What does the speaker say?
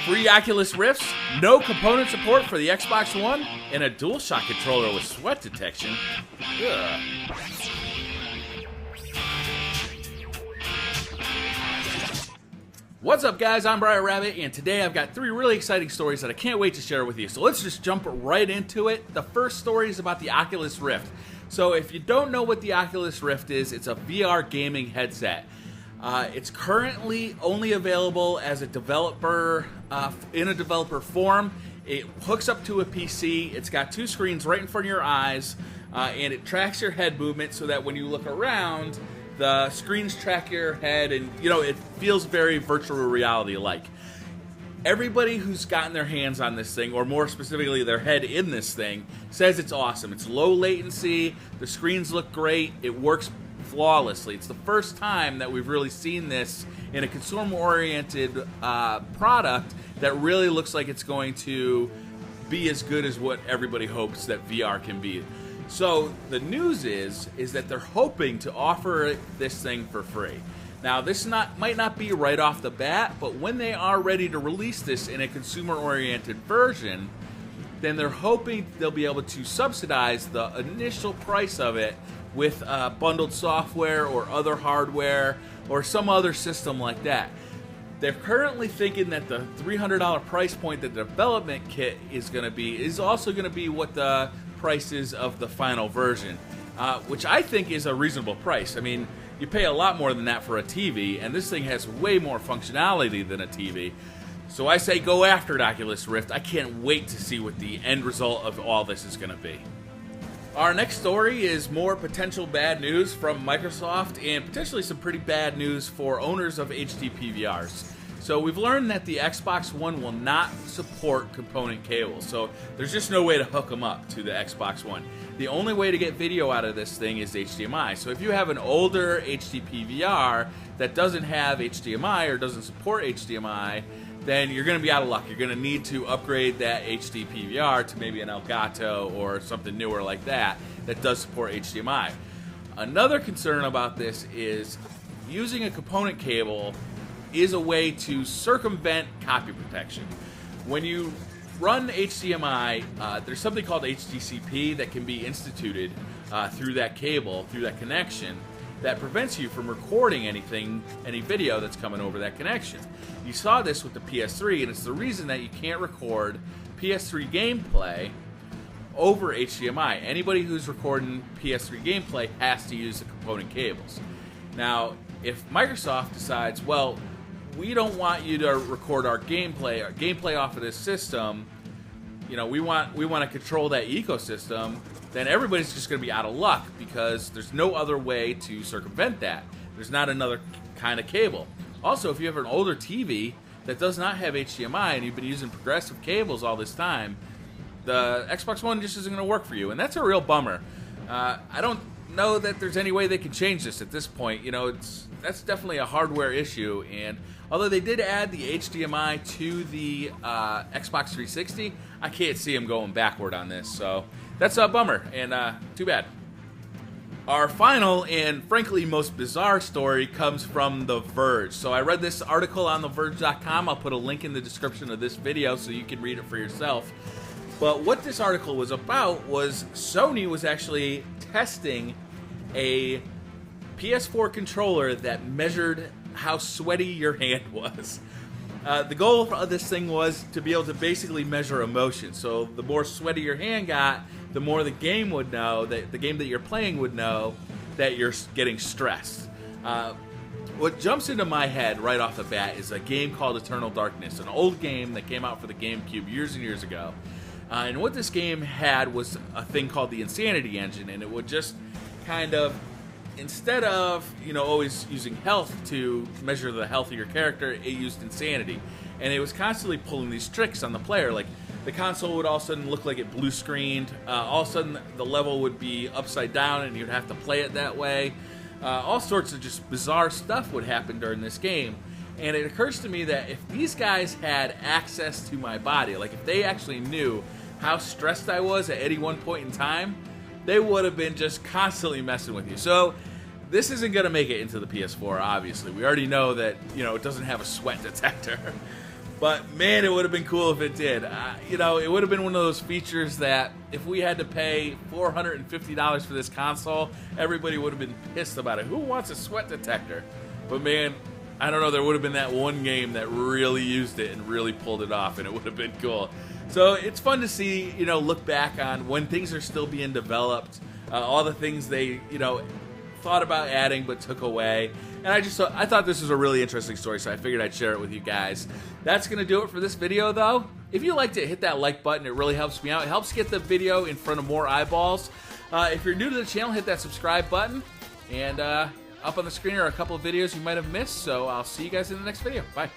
Free Oculus Rifts, no component support for the Xbox One, and a DualShock controller with sweat detection. Ugh. What's up, guys? I'm BriarRabbit, and today I've got 3 really exciting stories that I can't wait to share with you. So let's just jump right into it. The first story is about the Oculus Rift. So if you don't know what the Oculus Rift is, it's a VR gaming headset. It's currently only available as a developer, in a developer form. It hooks up to a PC. It's got 2 screens right in front of your eyes, and it tracks your head movement so that when you look around, the screens track your head, and it feels very virtual reality-like. Everybody who's gotten their hands on this thing, or more specifically their head in this thing, says it's awesome. It's low latency, the screens look great, it works flawlessly. It's the first time that we've really seen this in a consumer-oriented product that really looks like it's going to be as good as what everybody hopes that VR can be. So the news is that they're hoping to offer this thing for free. Now this might not be right off the bat, but when they are ready to release this in a consumer-oriented version, then they're hoping they'll be able to subsidize the initial price of it with bundled software or other hardware or some other system like that. They're currently thinking that the $300 price point that the development kit is also going to be what the prices of the final version, which I think is a reasonable price. I mean, you pay a lot more than that for a TV, and this thing has way more functionality than a TV. So I say go after it, Oculus Rift. I can't wait to see what the end result of all this is going to be. Our next story is more potential bad news from Microsoft and potentially some pretty bad news for owners of HD PVRs. So we've learned that the Xbox One will not support component cables, so there's just no way to hook them up to the Xbox One. The only way to get video out of this thing is HDMI. So if you have an older HD PVR that doesn't have HDMI or doesn't support HDMI, then you're going to be out of luck. You're going to need to upgrade that HD PVR to maybe an Elgato or something newer like that that does support HDMI. Another concern about this is using a component cable is a way to circumvent copy protection. When you run HDMI, there's something called HDCP that can be instituted through that cable, through that connection, that prevents you from recording any video that's coming over that connection. You saw this with the PS3, and it's the reason that you can't record PS3 gameplay over HDMI. Anybody who's recording PS3 gameplay has to use the component cables. Now, if Microsoft decides, well, we don't want you to record our gameplay off of this system, we want to control that ecosystem, then everybody's just going to be out of luck because there's no other way to circumvent that. There's not another kind of cable. Also, if you have an older TV that does not have HDMI and you've been using progressive cables all this time, the Xbox One just isn't going to work for you, and that's a real bummer. I don't know that there's any way they can change this at this point. That's definitely a hardware issue, and although they did add the HDMI to the Xbox 360, I can't see them going backward on this, so that's a bummer, and too bad. Our final and frankly most bizarre story comes from The Verge. So I read this article on TheVerge.com. I'll put a link in the description of this video so you can read it for yourself. But what this article was about was Sony was actually testing a PS4 controller that measured how sweaty your hand was. The goal of this thing was to be able to basically measure emotion. So the more sweaty your hand got, the more the game would know, that the game that you're playing would know that you're getting stressed. What jumps into my head right off the bat is a game called Eternal Darkness, an old game that came out for the GameCube years and years ago. And what this game had was a thing called the Insanity Engine, and it would just kind of, instead of always using health to measure the health of your character, it used insanity, and it was constantly pulling these tricks on the player. Like the console would all of a sudden look like it blue screened. All of a sudden the level would be upside down, and you'd have to play it that way. All sorts of just bizarre stuff would happen during this game. And it occurs to me that if these guys had access to my body, like if they actually knew how stressed I was at any one point in time, they would have been just constantly messing with you. So this isn't going to make it into the PS4, obviously. We already know that, it doesn't have a sweat detector. But man, it would have been cool if it did. You know, it would have been one of those features that if we had to pay $450 for this console, everybody would have been pissed about it. Who wants a sweat detector? But man, I don't know, there would have been that one game that really used it and really pulled it off, and it would have been cool. So it's fun to see, you know, look back on when things are still being developed, all the things they, you know, thought about adding but took away. And I thought this was a really interesting story, so I figured I'd share it with you guys. That's going to do it for this video, though. If you liked it, hit that like button. It really helps me out. It helps get the video in front of more eyeballs. If you're new to the channel, hit that subscribe button. And up on the screen are a couple of videos you might have missed, so I'll see you guys in the next video. Bye.